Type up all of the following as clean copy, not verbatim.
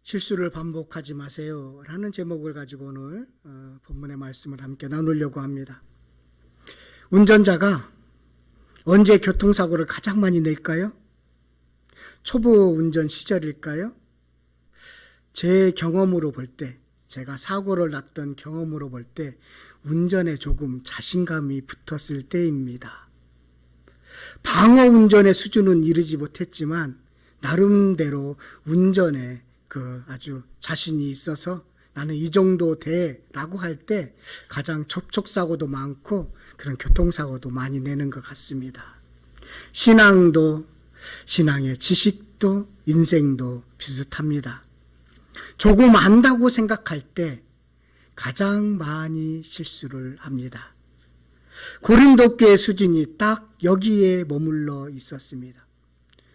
실수를 반복하지 마세요 라는 제목을 가지고 오늘 본문의 말씀을 함께 나누려고 합니다. 운전자가 언제 교통사고를 가장 많이 낼까요? 초보 운전 시절일까요? 제 경험으로 볼 때, 제가 사고를 났던 경험으로 볼 때 운전에 조금 자신감이 붙었을 때입니다. 방어 운전의 수준은 이르지 못했지만 나름대로 운전에 아주 자신이 있어서 나는 이 정도 돼라고 할 때 가장 접촉사고도 많고 그런 교통사고도 많이 내는 것 같습니다. 신앙도, 신앙의 지식도, 인생도 비슷합니다. 조금 안다고 생각할 때 가장 많이 실수를 합니다. 고린도 교회 수준이 딱 여기에 머물러 있었습니다.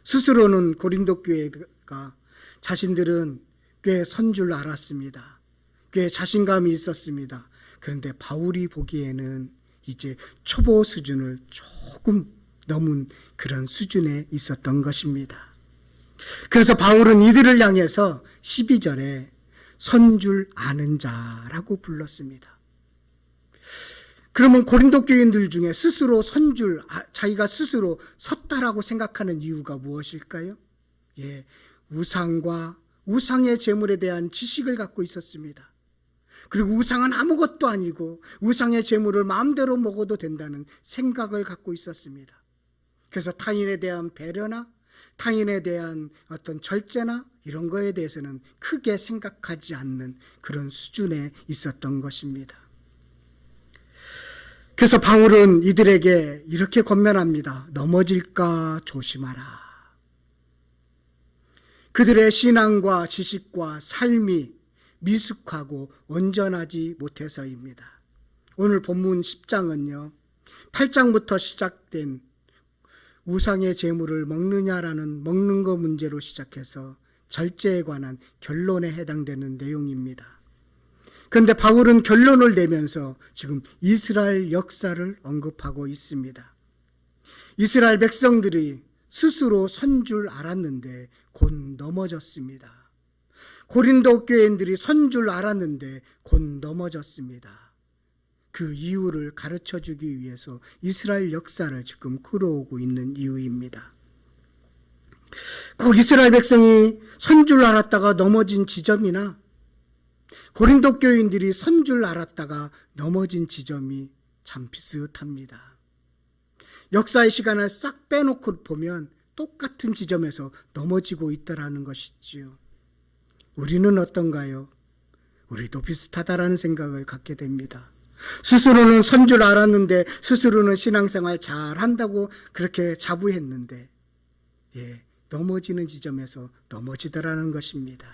스스로는 고린도 교회가 자신들은 꽤 선 줄 알았습니다. 꽤 자신감이 있었습니다. 그런데 바울이 보기에는 이제 초보 수준을 조금 넘은 그런 수준에 있었던 것입니다. 그래서 바울은 이들을 향해서 12절에 선 줄 아는 자라고 불렀습니다. 그러면 고린도 교인들 중에 스스로 자기가 스스로 섰다라고 생각하는 이유가 무엇일까요? 우상과 우상의 제물에 대한 지식을 갖고 있었습니다. 그리고 우상은 아무것도 아니고 우상의 제물을 마음대로 먹어도 된다는 생각을 갖고 있었습니다. 그래서 타인에 대한 배려나 타인에 대한 어떤 절제나 이런 거에 대해서는 크게 생각하지 않는 그런 수준에 있었던 것입니다. 그래서 바울은 이들에게 이렇게 권면합니다. 넘어질까 조심하라. 그들의 신앙과 지식과 삶이 미숙하고 온전하지 못해서입니다. 오늘 본문 10장은요. 8장부터 시작된 우상의 제물을 먹는 거 문제로 시작해서 절제에 관한 결론에 해당되는 내용입니다. 그런데 바울은 결론을 내면서 지금 이스라엘 역사를 언급하고 있습니다. 이스라엘 백성들이 스스로 선 줄 알았는데 곧 넘어졌습니다. 고린도 교인들이 선 줄 알았는데 곧 넘어졌습니다. 그 이유를 가르쳐 주기 위해서 이스라엘 역사를 지금 끌어오고 있는 이유입니다. 꼭 이스라엘 백성이 선 줄 알았다가 넘어진 지점이나 고린도 교인들이 선 줄 알았다가 넘어진 지점이 참 비슷합니다. 역사의 시간을 싹 빼놓고 보면 똑같은 지점에서 넘어지고 있다라는 것이지요. 우리는 어떤가요? 우리도 비슷하다라는 생각을 갖게 됩니다. 스스로는 선 줄 알았는데 스스로는 신앙생활 잘한다고 그렇게 자부했는데 넘어지는 지점에서 넘어지더라는 것입니다.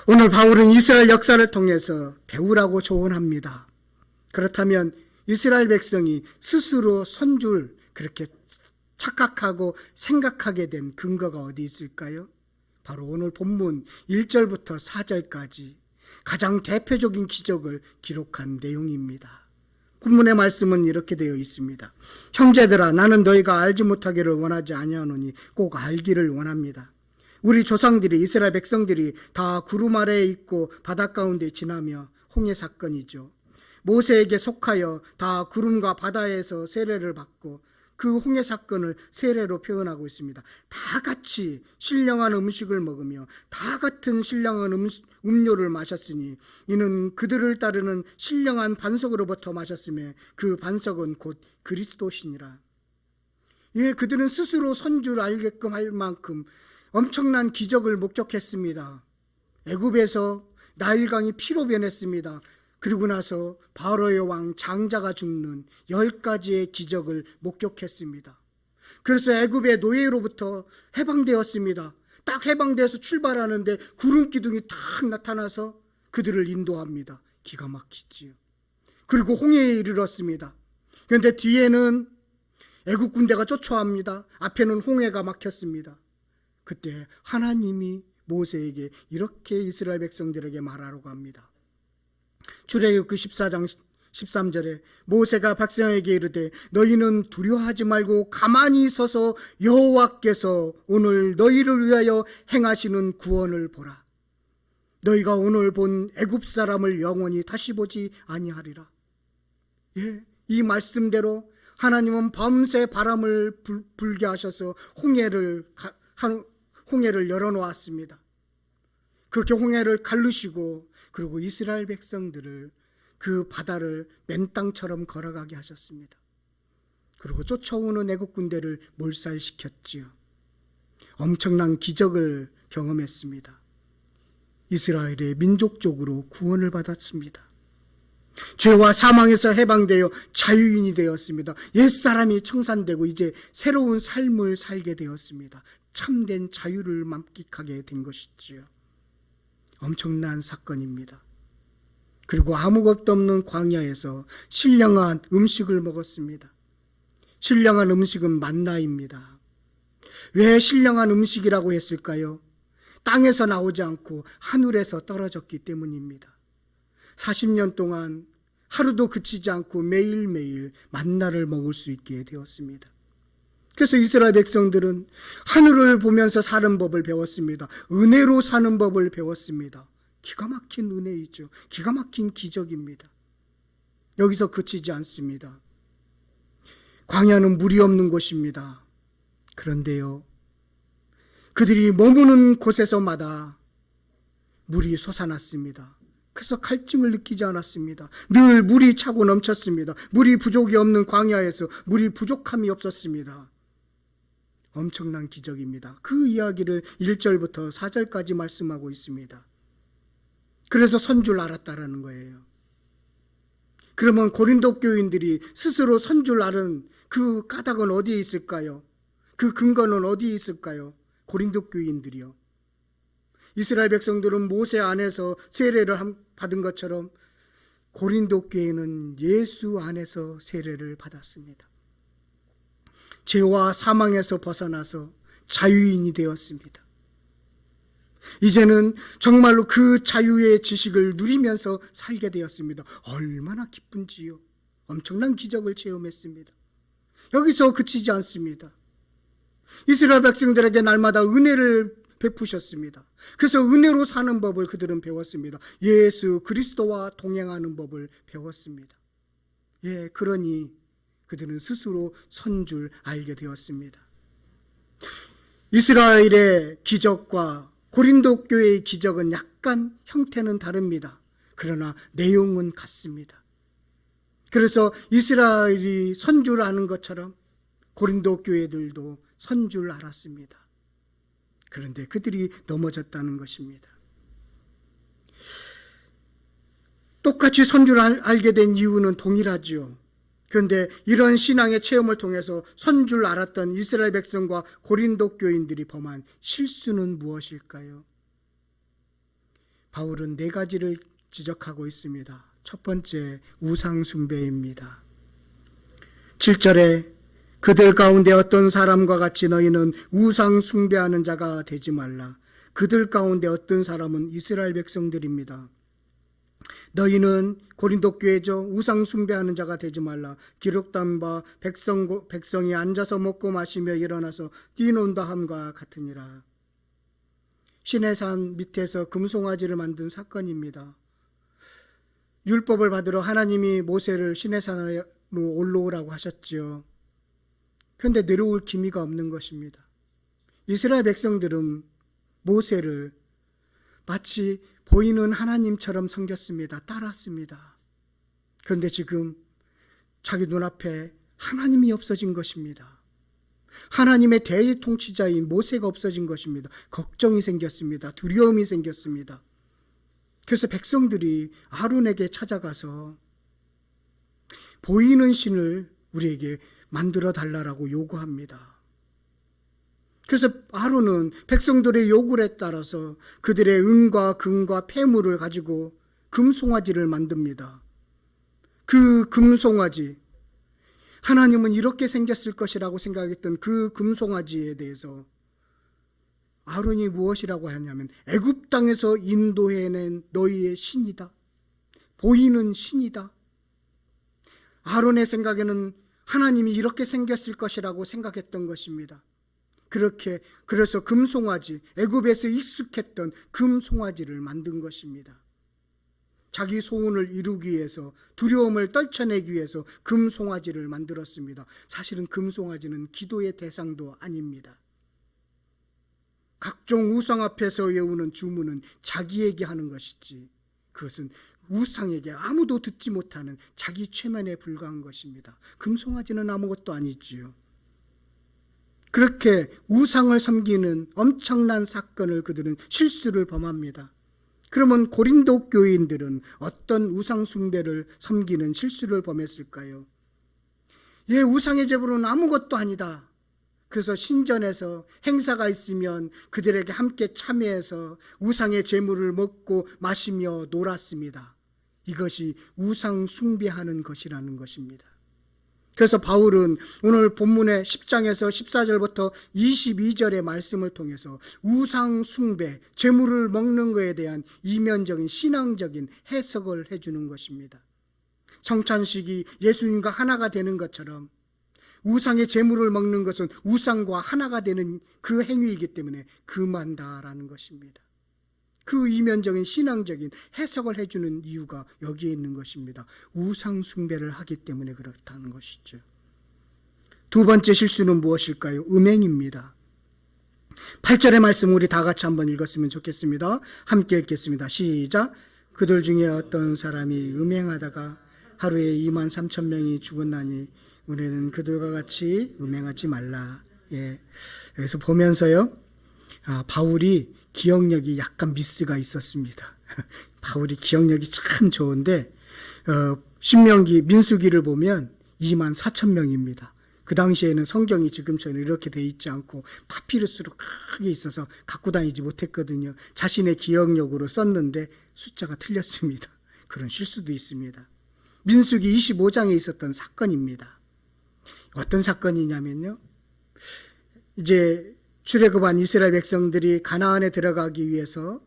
오늘 바울은 이스라엘 역사를 통해서 배우라고 조언합니다. 그렇다면 이스라엘 백성이 스스로 선 줄 그렇게 착각하고 생각하게 된 근거가 어디 있을까요? 바로 오늘 본문 1절부터 4절까지 가장 대표적인 기적을 기록한 내용입니다. 본문의 말씀은 이렇게 되어 있습니다. 형제들아, 나는 너희가 알지 못하기를 원하지 아니하노니 꼭 알기를 원합니다. 우리 조상들이, 이스라엘 백성들이 다 구름 아래에 있고 바닷 가운데 지나며 홍해 사건이죠. 모세에게 속하여 다 구름과 바다에서 세례를 받고 그 홍해 사건을 세례로 표현하고 있습니다. 다 같이 신령한 음식을 먹으며 다 같은 신령한 음료를 마셨으니 이는 그들을 따르는 신령한 반석으로부터 마셨으며 그 반석은 곧 그리스도시니라. 그들은 스스로 선 줄 알게끔 할 만큼 엄청난 기적을 목격했습니다. 애굽에서 나일강이 피로 변했습니다. 그리고 나서 바로의 왕 장자가 죽는 10가지의 기적을 목격했습니다. 그래서 애굽의 노예로부터 해방되었습니다. 딱 해방돼서 출발하는데 구름 기둥이 딱 나타나서 그들을 인도합니다. 기가 막히지요. 그리고 홍해에 이르렀습니다. 그런데 뒤에는 애굽 군대가 쫓아옵니다. 앞에는 홍해가 막혔습니다. 그때 하나님이 모세에게 이렇게 이스라엘 백성들에게 말하라고 합니다. 출애굽기 14장 13절에 모세가 백성에게 이르되 너희는 두려워하지 말고 가만히 서서 여호와께서 오늘 너희를 위하여 행하시는 구원을 보라. 너희가 오늘 본 애굽 사람을 영원히 다시 보지 아니하리라. 예, 이 말씀대로 하나님은 밤새 바람을 불게 하셔서 홍해를 열어놓았습니다. 그렇게 홍해를 가르시고 그리고 이스라엘 백성들을 그 바다를 맨 땅처럼 걸어가게 하셨습니다. 그리고 쫓아오는 애국 군대를 몰살시켰지요. 엄청난 기적을 경험했습니다. 이스라엘의 민족적으로 구원을 받았습니다. 죄와 사망에서 해방되어 자유인이 되었습니다. 옛사람이 청산되고 이제 새로운 삶을 살게 되었습니다. 참된 자유를 만끽하게 된 것이지요. 엄청난 사건입니다. 그리고 아무것도 없는 광야에서 신령한 음식을 먹었습니다. 신령한 음식은 만나입니다. 왜 신령한 음식이라고 했을까요? 땅에서 나오지 않고 하늘에서 떨어졌기 때문입니다. 40년 동안 하루도 그치지 않고 매일매일 만나를 먹을 수 있게 되었습니다. 그래서 이스라엘 백성들은 하늘을 보면서 사는 법을 배웠습니다. 은혜로 사는 법을 배웠습니다. 기가 막힌 은혜이죠. 기가 막힌 기적입니다. 여기서 그치지 않습니다. 광야는 물이 없는 곳입니다. 그런데요, 그들이 머무는 곳에서마다 물이 솟아났습니다. 그래서 갈증을 느끼지 않았습니다. 늘 물이 차고 넘쳤습니다. 물이 부족이 없는 광야에서 물이 부족함이 없었습니다. 엄청난 기적입니다. 그 이야기를 1절부터 4절까지 말씀하고 있습니다. 그래서 선 줄 알았다라는 거예요. 그러면 고린도 교인들이 스스로 선 줄 알은 그 까닭은 어디에 있을까요? 그 근거는 어디에 있을까요? 고린도 교인들이요. 이스라엘 백성들은 모세 안에서 세례를 받은 것처럼 고린도 교회는 예수 안에서 세례를 받았습니다. 죄와 사망에서 벗어나서 자유인이 되었습니다. 이제는 정말로 그 자유의 지식을 누리면서 살게 되었습니다. 얼마나 기쁜지요. 엄청난 기적을 체험했습니다. 여기서 그치지 않습니다. 이스라엘 백성들에게 날마다 은혜를 베푸셨습니다. 그래서 은혜로 사는 법을 그들은 배웠습니다. 예수 그리스도와 동행하는 법을 배웠습니다. 예, 그러니 그들은 스스로 선 줄 알게 되었습니다. 이스라엘의 기적과 고린도 교회의 기적은 약간 형태는 다릅니다. 그러나 내용은 같습니다. 그래서 이스라엘이 선 줄 아는 것처럼 고린도 교회들도 선 줄 알았습니다. 그런데 그들이 넘어졌다는 것입니다. 똑같이 선 줄 알게 된 이유는 동일하지요. 그런데 이런 신앙의 체험을 통해서 선 줄 알았던 이스라엘 백성과 고린도 교인들이 범한 실수는 무엇일까요? 바울은 4가지를 지적하고 있습니다. 첫 번째, 우상 숭배입니다. 7절에 그들 가운데 어떤 사람과 같이 너희는 우상 숭배하는 자가 되지 말라. 그들 가운데 어떤 사람은 이스라엘 백성들입니다. 너희는 고린도 교회죠. 우상 숭배하는 자가 되지 말라. 기록된 바 백성이 앉아서 먹고 마시며 일어나서 뛰논다 함과 같으니라. 시내산 밑에서 금송아지를 만든 사건입니다. 율법을 받으러 하나님이 모세를 시내산으로 올라오라고 하셨지요. 그런데 내려올 기미가 없는 것입니다. 이스라엘 백성들은 모세를 마치 보이는 하나님처럼 섬겼습니다. 따랐습니다. 그런데 지금 자기 눈앞에 하나님이 없어진 것입니다. 하나님의 대통치자인 모세가 없어진 것입니다. 걱정이 생겼습니다. 두려움이 생겼습니다. 그래서 백성들이 아론에게 찾아가서 보이는 신을 우리에게 만들어 달라고 요구합니다. 그래서 아론은 백성들의 요구에 따라서 그들의 은과 금과 폐물을 가지고 금송아지를 만듭니다. 그 금송아지, 하나님은 이렇게 생겼을 것이라고 생각했던 그 금송아지에 대해서 아론이 무엇이라고 하냐면 애굽 땅에서 인도해낸 너희의 신이다. 보이는 신이다. 아론의 생각에는 하나님이 이렇게 생겼을 것이라고 생각했던 것입니다. 그래서 금송아지, 애굽에서 익숙했던 금송아지를 만든 것입니다. 자기 소원을 이루기 위해서, 두려움을 떨쳐내기 위해서 금송아지를 만들었습니다. 사실은 금송아지는 기도의 대상도 아닙니다. 각종 우상 앞에서 외우는 주문은 자기에게 하는 것이지, 그것은 우상에게 아무도 듣지 못하는 자기 최면에 불과한 것입니다. 금송아지는 아무것도 아니지요. 그렇게 우상을 섬기는 엄청난 사건을 그들은 실수를 범합니다. 그러면 고린도 교인들은 어떤 우상 숭배를 섬기는 실수를 범했을까요? 우상의 제물은 아무것도 아니다. 그래서 신전에서 행사가 있으면 그들에게 함께 참여해서 우상의 제물을 먹고 마시며 놀았습니다. 이것이 우상 숭배하는 것이라는 것입니다. 그래서 바울은 오늘 본문의 10장에서 14절부터 22절의 말씀을 통해서 우상 숭배, 제물을 먹는 것에 대한 이면적인 신앙적인 해석을 해주는 것입니다. 성찬식이 예수님과 하나가 되는 것처럼 우상의 제물을 먹는 것은 우상과 하나가 되는 그 행위이기 때문에 금한다라는 것입니다. 그 이면적인 신앙적인 해석을 해주는 이유가 여기에 있는 것입니다. 우상 숭배를 하기 때문에 그렇다는 것이죠. 두 번째 실수는 무엇일까요? 음행입니다. 8절의 말씀 우리 다 같이 한번 읽었으면 좋겠습니다. 함께 읽겠습니다. 시작. 그들 중에 어떤 사람이 음행하다가 하루에 23,000명이 죽었나니 우리는 그들과 같이 음행하지 말라. 여기서 보면서요, 바울이 기억력이 약간 미스가 있었습니다. 바울이 기억력이 참 좋은데 신명기, 민수기를 보면 24,000명입니다. 그 당시에는 성경이 지금처럼 이렇게 돼 있지 않고 파피루스로 크게 있어서 갖고 다니지 못했거든요. 자신의 기억력으로 썼는데 숫자가 틀렸습니다. 그런 실수도 있습니다. 민수기 25장에 있었던 사건입니다. 어떤 사건이냐면요, 이제 출애굽한 이스라엘 백성들이 가나안에 들어가기 위해서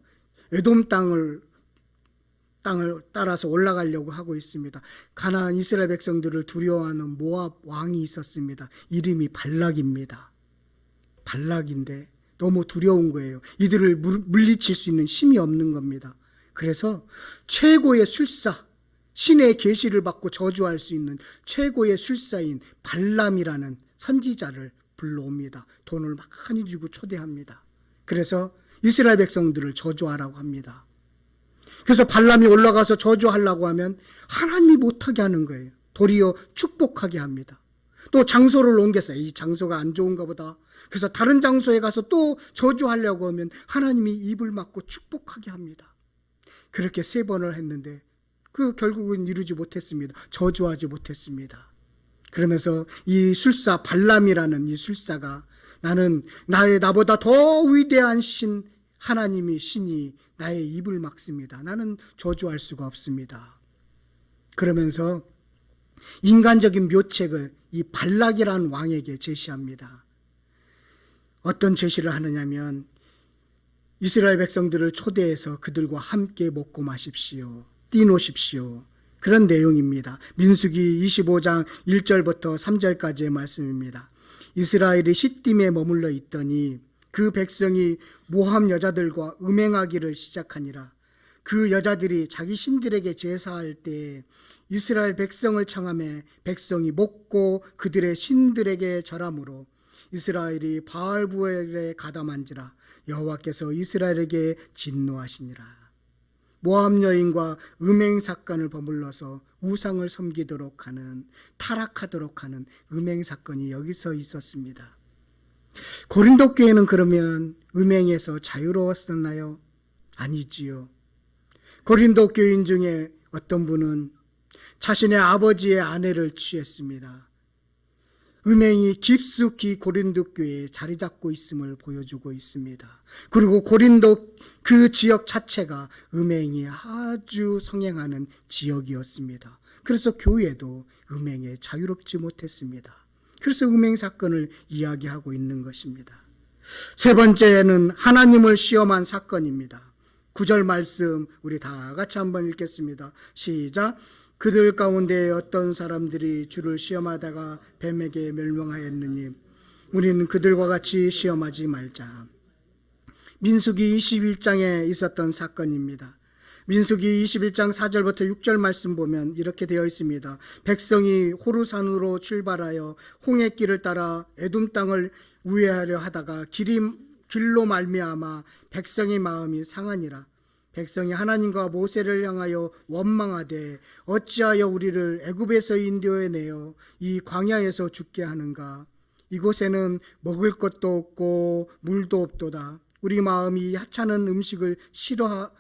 에돔 땅을 따라서 올라가려고 하고 있습니다. 가나안 이스라엘 백성들을 두려워하는 모압 왕이 있었습니다. 이름이 발락입니다. 발락인데 너무 두려운 거예요. 이들을 물리칠 수 있는 힘이 없는 겁니다. 그래서 최고의 술사, 신의 계시를 받고 저주할 수 있는 최고의 술사인 발람이라는 선지자를 불러옵니다. 돈을 많이 주고 초대합니다. 그래서 이스라엘 백성들을 저주하라고 합니다. 그래서 발람이 올라가서 저주하려고 하면 하나님이 못하게 하는 거예요. 도리어 축복하게 합니다. 또 장소를 옮겨서 이 장소가 안 좋은가 보다. 그래서 다른 장소에 가서 또 저주하려고 하면 하나님이 입을 막고 축복하게 합니다. 그렇게 3번을 했는데 결국은 이루지 못했습니다. 저주하지 못했습니다. 그러면서 이 술사 발람이라는 이 술사가 나보다 더 위대한 신이 나의 입을 막습니다. 나는 저주할 수가 없습니다. 그러면서 인간적인 묘책을 이 발락이라는 왕에게 제시합니다. 어떤 제시를 하느냐면 이스라엘 백성들을 초대해서 그들과 함께 먹고 마십시오. 뛰노십시오. 그런 내용입니다. 민수기 25장 1절부터 3절까지의 말씀입니다. 이스라엘이 시딤에 머물러 있더니 그 백성이 모함 여자들과 음행하기를 시작하니라. 그 여자들이 자기 신들에게 제사할 때 이스라엘 백성을 청하매 백성이 먹고 그들의 신들에게 절함으로 이스라엘이 바알부엘에 가담한지라. 여호와께서 이스라엘에게 진노하시니라. 모압 여인과 음행 사건을 버물러서 우상을 섬기도록 하는, 타락하도록 하는 음행 사건이 여기서 있었습니다. 고린도 교회는 그러면 음행에서 자유로웠었나요? 아니지요. 고린도 교인 중에 어떤 분은 자신의 아버지의 아내를 취했습니다. 음행이 깊숙이 고린도 교회에 자리 잡고 있음을 보여주고 있습니다. 그리고 고린도 그 지역 자체가 음행이 아주 성행하는 지역이었습니다. 그래서 교회도 음행에 자유롭지 못했습니다. 그래서 음행 사건을 이야기하고 있는 것입니다. 세 번째는 하나님을 시험한 사건입니다. 9절 말씀 우리 다 같이 한번 읽겠습니다. 시작. 그들 가운데 어떤 사람들이 주를 시험하다가 뱀에게 멸망하였느니 우리는 그들과 같이 시험하지 말자. 민수기 21장에 있었던 사건입니다. 민수기 21장 4절부터 6절 말씀 보면 이렇게 되어 있습니다. 백성이 호르산으로 출발하여 홍해길을 따라 에돔 땅을 우회하려 하다가 길로 말미암아 백성의 마음이 상하니라. 백성이 하나님과 모세를 향하여 원망하되 어찌하여 우리를 애굽에서 인도해 내어 이 광야에서 죽게 하는가. 이곳에는 먹을 것도 없고 물도 없도다. 우리 마음이 하찮은 음식을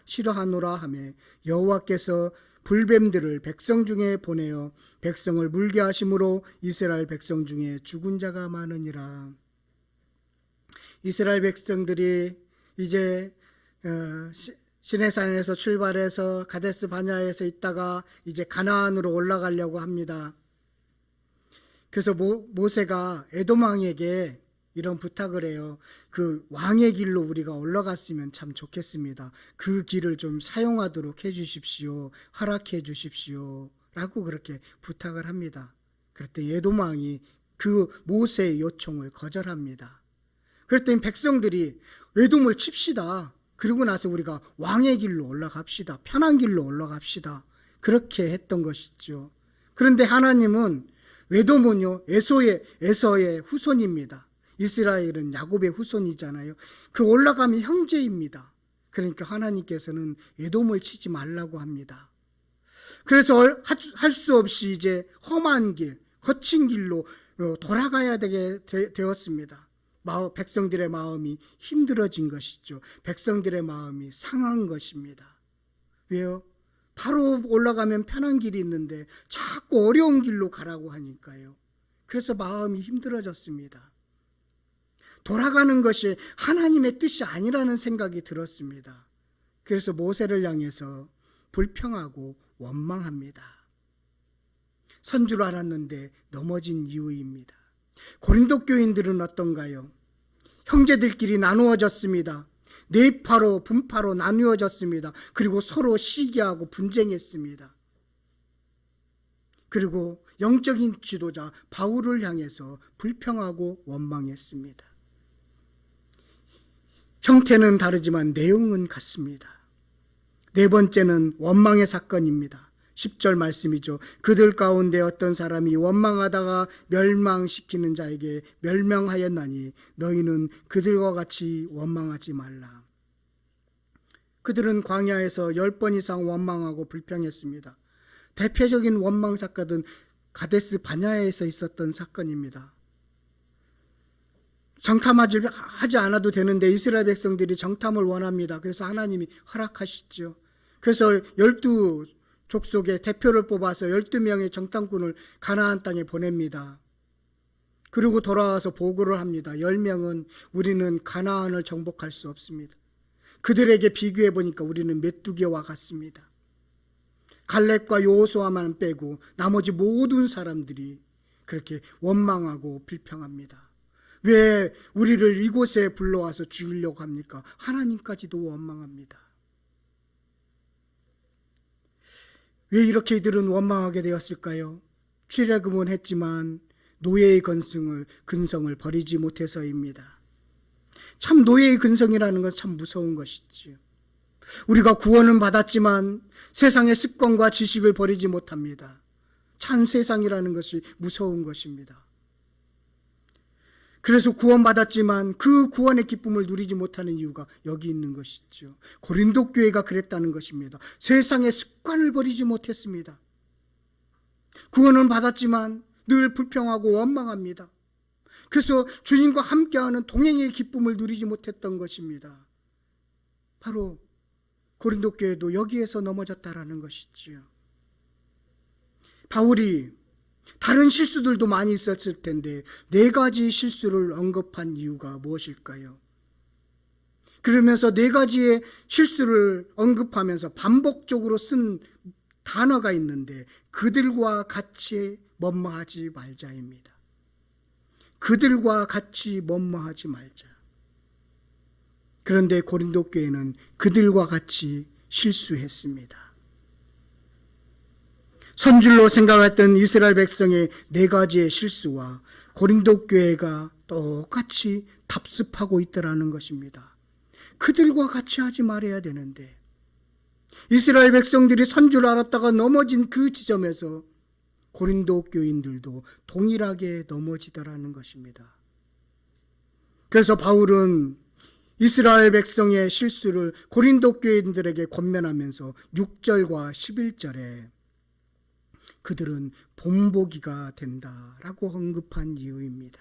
싫어하노라 하며 여호와께서 불뱀들을 백성 중에 보내어 백성을 물게 하심으로 이스라엘 백성 중에 죽은 자가 많으니라. 이스라엘 백성들이 이제 시내산에서 출발해서 가데스 바냐에서 있다가 이제 가나안으로 올라가려고 합니다. 그래서 모세가 에돔 왕에게 이런 부탁을 해요. 그 왕의 길로 우리가 올라갔으면 참 좋겠습니다. 그 길을 좀 사용하도록 해 주십시오. 허락해 주십시오. 라고 그렇게 부탁을 합니다. 그랬더니 에돔 왕이 그 모세의 요청을 거절합니다. 그랬더니 백성들이 에돔을 칩시다. 그리고 나서 우리가 왕의 길로 올라갑시다. 편한 길로 올라갑시다. 그렇게 했던 것이죠. 그런데 하나님은 에돔은요, 에서의 후손입니다. 이스라엘은 야곱의 후손이잖아요. 그 올라가면 형제입니다. 그러니까 하나님께서는 에돔을 치지 말라고 합니다. 그래서 할 수 없이 이제 험한 길, 거친 길로 돌아가야 되게 되었습니다. 백성들의 마음이 힘들어진 것이죠. 백성들의 마음이 상한 것입니다. 왜요? 바로 올라가면 편한 길이 있는데 자꾸 어려운 길로 가라고 하니까요. 그래서 마음이 힘들어졌습니다. 돌아가는 것이 하나님의 뜻이 아니라는 생각이 들었습니다. 그래서 모세를 향해서 불평하고 원망합니다. 선줄 알았는데 넘어진 이유입니다. 고린도 교인들은 어떤가요? 형제들끼리 나누어졌습니다. 네파로 분파로 나누어졌습니다. 그리고 서로 시기하고 분쟁했습니다. 그리고 영적인 지도자 바울을 향해서 불평하고 원망했습니다. 형태는 다르지만 내용은 같습니다. 네 번째는 원망의 사건입니다. 10절 말씀이죠. 그들 가운데 어떤 사람이 원망하다가 멸망시키는 자에게 멸망하였나니 너희는 그들과 같이 원망하지 말라. 그들은 광야에서 10번 이상 원망하고 불평했습니다. 대표적인 원망 사건은 가데스 바냐에서 있었던 사건입니다. 정탐하지 않아도 되는데 이스라엘 백성들이 정탐을 원합니다. 그래서 하나님이 허락하시죠. 그래서 12족속의 대표를 뽑아서 12명의 정탐꾼을 가나안 땅에 보냅니다. 그리고 돌아와서 보고를 합니다. 10명은 우리는 가나안을 정복할 수 없습니다. 그들에게 비교해 보니까 우리는 메뚜기와 같습니다. 갈렙과 여호수아만 빼고 나머지 모든 사람들이 그렇게 원망하고 불평합니다. 왜 우리를 이곳에 불러와서 죽이려고 합니까? 하나님까지도 원망합니다. 왜 이렇게 이들은 원망하게 되었을까요? 출애굽은 했지만 노예의 근성을 버리지 못해서입니다. 참 노예의 근성이라는 건 참 무서운 것이지요. 우리가 구원은 받았지만 세상의 습관과 지식을 버리지 못합니다. 참 세상이라는 것이 무서운 것입니다. 그래서 구원받았지만 그 구원의 기쁨을 누리지 못하는 이유가 여기 있는 것이죠. 고린도 교회가 그랬다는 것입니다. 세상의 습관을 버리지 못했습니다. 구원은 받았지만 늘 불평하고 원망합니다. 그래서 주님과 함께하는 동행의 기쁨을 누리지 못했던 것입니다. 바로 고린도 교회도 여기에서 넘어졌다라는 것이지요. 바울이 다른 실수들도 많이 있었을 텐데 4가지 실수를 언급한 이유가 무엇일까요? 그러면서 4가지의 실수를 언급하면서 반복적으로 쓴 단어가 있는데 그들과 같이 뭐뭐하지 말자입니다. 그들과 같이 뭐뭐하지 말자. 그런데 고린도 교회는 그들과 같이 실수했습니다. 선줄로 생각했던 이스라엘 백성의 네 가지의 실수와 고린도 교회가 똑같이 답습하고 있더라는 것입니다. 그들과 같이 하지 말아야 되는데 이스라엘 백성들이 선 줄 알았다가 넘어진 그 지점에서 고린도 교인들도 동일하게 넘어지더라는 것입니다. 그래서 바울은 이스라엘 백성의 실수를 고린도 교인들에게 권면하면서 6절과 11절에 그들은 본보기가 된다라고 언급한 이유입니다.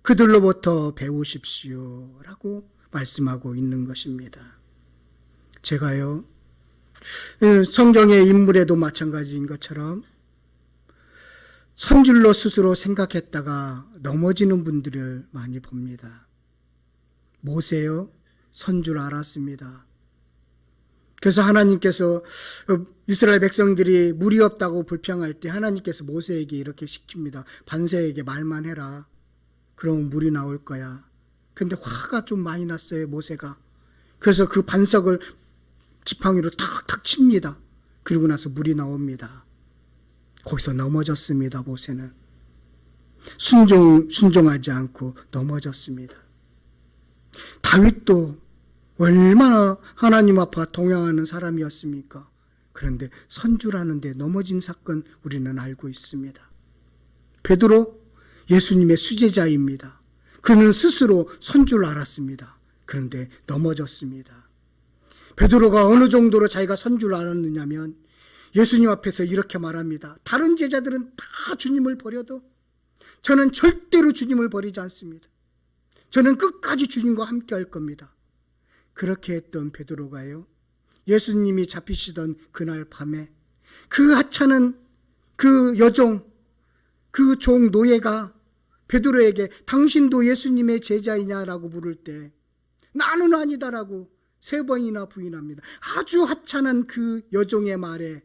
그들로부터 배우십시오라고 말씀하고 있는 것입니다. 제가요, 성경의 인물에도 마찬가지인 것처럼 선줄로 스스로 생각했다가 넘어지는 분들을 많이 봅니다. 모세요, 선줄 알았습니다. 그래서 하나님께서 이스라엘 백성들이 물이 없다고 불평할 때 하나님께서 모세에게 이렇게 시킵니다. 반세에게 말만 해라. 그러면 물이 나올 거야. 근데 화가 좀 많이 났어요, 모세가. 그래서 그 반석을 지팡이로 탁탁 칩니다. 그리고 나서 물이 나옵니다. 거기서 넘어졌습니다, 모세는. 순종하지 않고 넘어졌습니다. 다윗도 얼마나 하나님 앞에 동행하는 사람이었습니까? 그런데 선줄하는데 넘어진 사건 우리는 알고 있습니다. 베드로, 예수님의 수제자입니다. 그는 스스로 선줄 알았습니다. 그런데 넘어졌습니다. 베드로가 어느 정도로 자기가 선줄 알았느냐면 예수님 앞에서 이렇게 말합니다. 다른 제자들은 다 주님을 버려도 저는 절대로 주님을 버리지 않습니다. 저는 끝까지 주님과 함께 할 겁니다. 그렇게 했던 베드로가요, 예수님이 잡히시던 그날 밤에 그 하찮은 그 여종, 그 종 노예가 베드로에게 당신도 예수님의 제자이냐라고 물을 때 나는 아니다라고 3번이나 부인합니다. 아주 하찮은 그 여종의 말에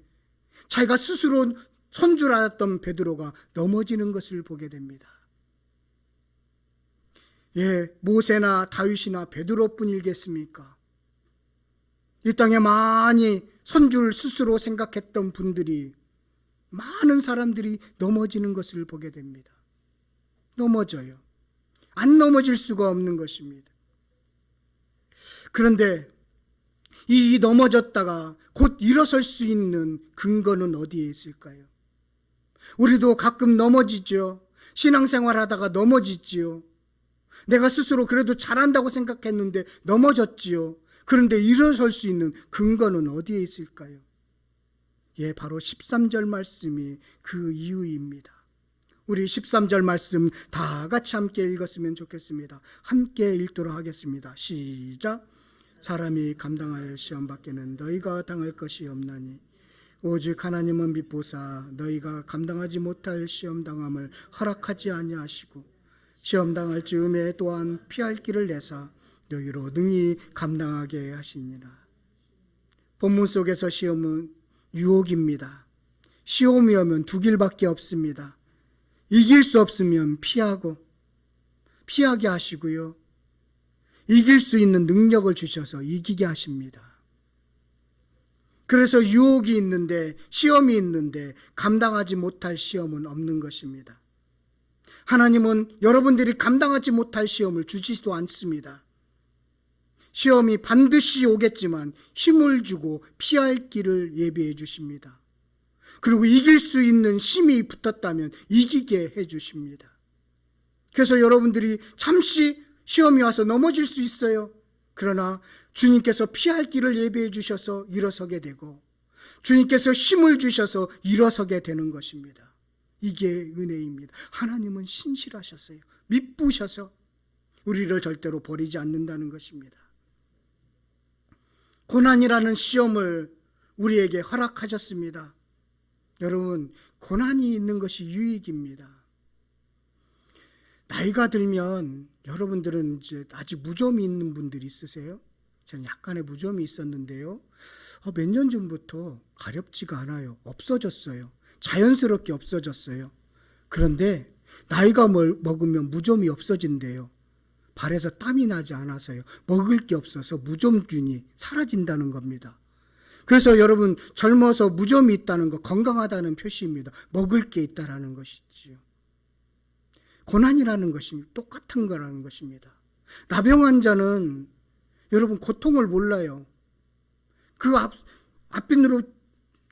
자기가 스스로 선 줄 알았던 베드로가 넘어지는 것을 보게 됩니다. 모세나 다윗이나 베드로뿐이겠습니까? 이 땅에 많이 선줄 스스로 생각했던 분들이, 많은 사람들이 넘어지는 것을 보게 됩니다. 넘어져요. 안 넘어질 수가 없는 것입니다. 그런데 이 넘어졌다가 곧 일어설 수 있는 근거는 어디에 있을까요? 우리도 가끔 넘어지죠. 신앙생활 하다가 넘어지지요. 내가 스스로 그래도 잘한다고 생각했는데 넘어졌지요. 그런데 일어설 수 있는 근거는 어디에 있을까요? 바로 13절 말씀이 그 이유입니다. 우리 13절 말씀 다 같이 함께 읽었으면 좋겠습니다. 함께 읽도록 하겠습니다. 시작. 사람이 감당할 시험 밖에는 너희가 당할 것이 없나니 오직 하나님은 미보사 너희가 감당하지 못할 시험 당함을 허락하지 아니하시고 시험 당할 즈음에 또한 피할 길을 내사 너희로 능히 감당하게 하시니라. 본문 속에서 시험은 유혹입니다. 시험이 오면 두 길밖에 없습니다. 이길 수 없으면 피하게 하시고요. 이길 수 있는 능력을 주셔서 이기게 하십니다. 그래서 유혹이 있는데, 시험이 있는데 감당하지 못할 시험은 없는 것입니다. 하나님은 여러분들이 감당하지 못할 시험을 주지도 않습니다. 시험이 반드시 오겠지만 힘을 주고 피할 길을 예비해 주십니다. 그리고 이길 수 있는 힘이 붙었다면 이기게 해 주십니다. 그래서 여러분들이 잠시 시험이 와서 넘어질 수 있어요. 그러나 주님께서 피할 길을 예비해 주셔서 일어서게 되고 주님께서 힘을 주셔서 일어서게 되는 것입니다. 이게 은혜입니다. 하나님은 신실하셨어요. 미쁘셔서 우리를 절대로 버리지 않는다는 것입니다. 고난이라는 시험을 우리에게 허락하셨습니다. 여러분, 고난이 있는 것이 유익입니다. 나이가 들면 여러분들은 이제 아직 무좀이 있는 분들이 있으세요? 저는 약간의 무좀이 있었는데요. 몇 년 전부터 가렵지가 않아요. 없어졌어요. 자연스럽게 없어졌어요. 그런데 나이가 먹으면 무좀이 없어진대요. 발에서 땀이 나지 않아서요. 먹을 게 없어서 무좀균이 사라진다는 겁니다. 그래서 여러분, 젊어서 무좀이 있다는 거 건강하다는 표시입니다. 먹을 게 있다라는 것이지요. 고난이라는 것이 똑같은 거라는 것입니다. 나병 환자는 여러분 고통을 몰라요. 그 앞핀으로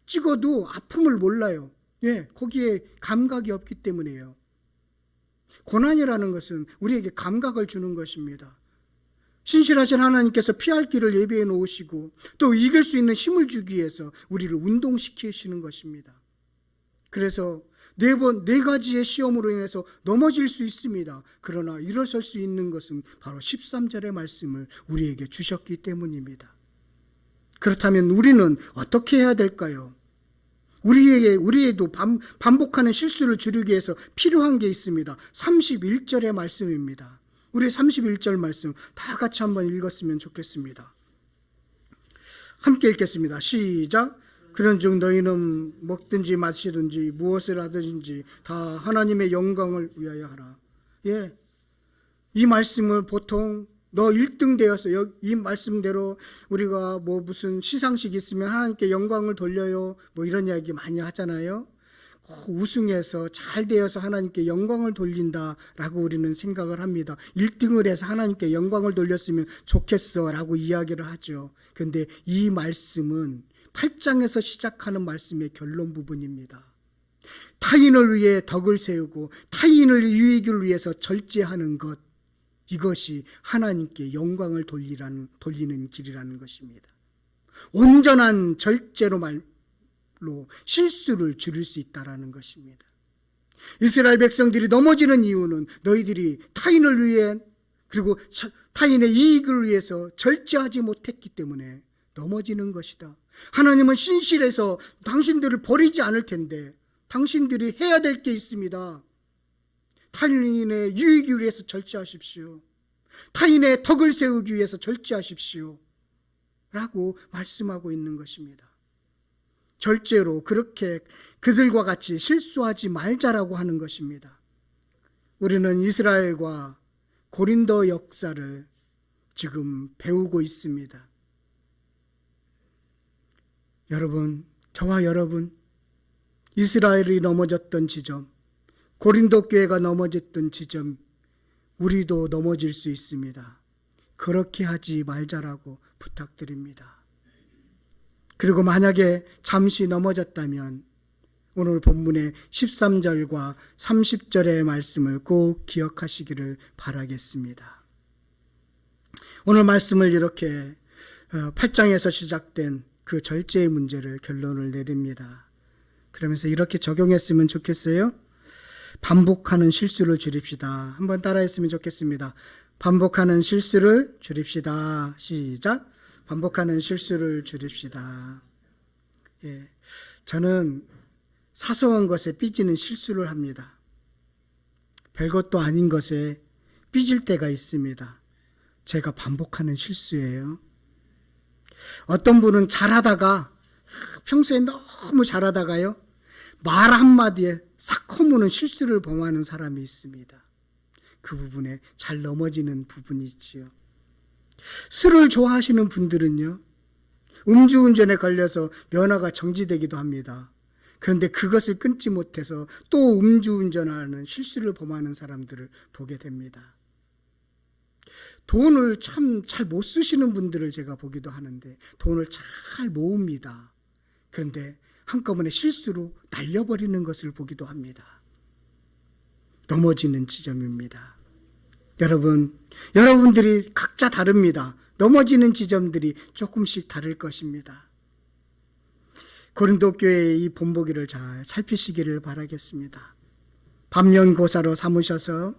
찍어도 아픔을 몰라요. 예, 거기에 감각이 없기 때문이에요. 고난이라는 것은 우리에게 감각을 주는 것입니다. 신실하신 하나님께서 피할 길을 예비해 놓으시고 또 이길 수 있는 힘을 주기 위해서 우리를 운동시키시는 것입니다. 그래서 네 가지의 시험으로 인해서 넘어질 수 있습니다. 그러나 일어설 수 있는 것은 바로 13절의 말씀을 우리에게 주셨기 때문입니다. 그렇다면 우리는 어떻게 해야 될까요? 우리에도 반복하는 실수를 줄이기 위해서 필요한 게 있습니다. 31절의 말씀입니다. 우리 31절 말씀 다 같이 한번 읽었으면 좋겠습니다. 함께 읽겠습니다. 시작. 그런즉 너희는 먹든지 마시든지 무엇을 하든지 다 하나님의 영광을 위하여 하라. 예, 이 말씀을 보통 너 1등 되어서 이 말씀대로 우리가 뭐 무슨 시상식 있으면 하나님께 영광을 돌려요 뭐 이런 이야기 많이 하잖아요. 우승해서 잘 되어서 하나님께 영광을 돌린다라고 우리는 생각을 합니다. 1등을 해서 하나님께 영광을 돌렸으면 좋겠어 라고 이야기를 하죠. 그런데 이 말씀은 8장에서 시작하는 말씀의 결론 부분입니다. 타인을 위해 덕을 세우고 타인을 유익을 위해서 절제하는 것, 이것이 하나님께 영광을 돌리는 길이라는 것입니다. 온전한 절제로 말로 실수를 줄일 수 있다는 것입니다. 이스라엘 백성들이 넘어지는 이유는 너희들이 타인을 위해 그리고 타인의 이익을 위해서 절제하지 못했기 때문에 넘어지는 것이다. 하나님은 신실해서 당신들을 버리지 않을 텐데 당신들이 해야 될 게 있습니다. 타인의 유익을 위해서 절제하십시오. 타인의 덕을 세우기 위해서 절제하십시오. 라고 말씀하고 있는 것입니다. 절제로 그렇게 그들과 같이 실수하지 말자라고 하는 것입니다. 우리는 이스라엘과 고린도 역사를 지금 배우고 있습니다. 여러분, 저와 여러분, 이스라엘이 넘어졌던 지점, 고린도 교회가 넘어졌던 지점, 우리도 넘어질 수 있습니다. 그렇게 하지 말자라고 부탁드립니다. 그리고 만약에 잠시 넘어졌다면 오늘 본문의 13절과 30절의 말씀을 꼭 기억하시기를 바라겠습니다. 오늘 말씀을 이렇게 8장에서 시작된 그 절제의 문제를 결론을 내립니다. 그러면서 이렇게 적용했으면 좋겠어요. 반복하는 실수를 줄입시다. 한번 따라했으면 좋겠습니다. 반복하는 실수를 줄입시다. 시작. 반복하는 실수를 줄입시다. 예, 저는 사소한 것에 삐지는 실수를 합니다. 별것도 아닌 것에 삐질 때가 있습니다. 제가 반복하는 실수예요. 어떤 분은 잘하다가 평소에 너무 잘하다가요 말 한마디에 싹 허무는 실수를 범하는 사람이 있습니다. 그 부분에 잘 넘어지는 부분이 있지요. 술을 좋아하시는 분들은요 음주운전에 걸려서 면허가 정지되기도 합니다. 그런데 그것을 끊지 못해서 또 음주운전하는 실수를 범하는 사람들을 보게 됩니다. 돈을 참 잘 못 쓰시는 분들을 제가 보기도 하는데 돈을 잘 모읍니다. 그런데 한꺼번에 실수로 날려버리는 것을 보기도 합니다. 넘어지는 지점입니다. 여러분들이 각자 다릅니다. 넘어지는 지점들이 조금씩 다를 것입니다. 고린도 교회의 이 본보기를 잘 살피시기를 바라겠습니다. 반면교사로 삼으셔서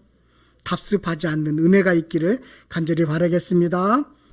답습하지 않는 은혜가 있기를 간절히 바라겠습니다.